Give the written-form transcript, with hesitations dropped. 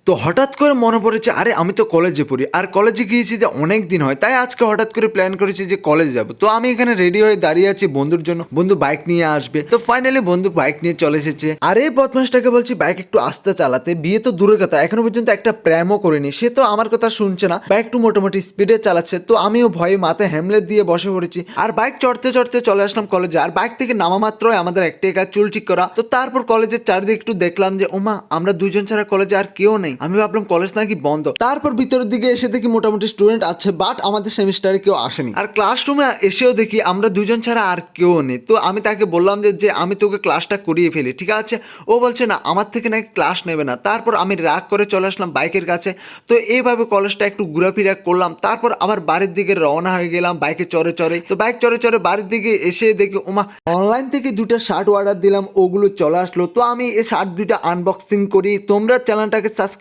তো হঠাৎ করে মনে পড়েছে, আরে আমি তো কলেজে পড়ি, আর কলেজে গিয়েছি যে অনেক দিন হয়, তাই আজকে হঠাৎ করে প্ল্যান করেছি যে কলেজে যাব। তো আমি এখানে রেডি হয়ে দাঁড়িয়ে আছি বন্ধুর জন্য, বন্ধু বাইক নিয়ে আসবে। তো ফাইনালি বন্ধু বাইক নিয়ে চলে এসেছে। আর এই বদমাসটাকে বলছি বাইক একটু আস্তে চালাতে, বিয়ে তো দূরের কথা এখনো পর্যন্ত একটা প্রেমও করিনি, সে তো আমার কথা শুনছে না, বাইক একটু মোটামুটি স্পিডে চালাচ্ছে। তো আমিও ভয়ে মাথায় হ্যামলেট দিয়ে বসে পড়েছি, আর বাইক চড়তে চড়তে চলে আসলাম কলেজে। আর বাইক থেকে নামা মাত্রই আমাদের একটাই কাজ, চুল ঠিক করা। তো তারপর কলেজের চারিদিকে একটু দেখলাম যে ওমা, আমরা দুজন ছাড়া কলেজে আর কেউ নেই। আমি ভাবলাম কলেজ নাকি বন্ধ। তারপর ভিতরের দিকে এসে দেখি মোটামুটি স্টুডেন্ট আছে, বাট আমাদের সেমিস্টারে কেউ আসেনি। আর ক্লাসরুমে এসেও দেখি আমরা দুজন ছাড়া আর কেউ নেই। তো আমি তাকে বললাম যে আমি তোকে ক্লাসটা করিয়ে ফেলি, ঠিক আছে? ও বলছে না, আমার থেকে নাকি ক্লাস নেবে না। তারপর আমি রাগ করে চলে আসলাম বাইকের কাছে। তো এইভাবে কলেজটা একটু ঘোরাফেরা করলাম, তারপর আবার বাড়ির দিকে রওনা হয়ে গেলাম বাইকে চড়ে চড়ে। তো বাইক চড়ে চড়ে বাড়ির দিকে এসে দেখি ওমা, অনলাইন থেকে দুটো শার্ট অর্ডার দিলাম, ওগুলো চলে আসলো। তো আমি এই শার্ট দুইটা আনবক্সিং করি। তোমরা চ্যানেলটাকে সাবস্ক্রাইব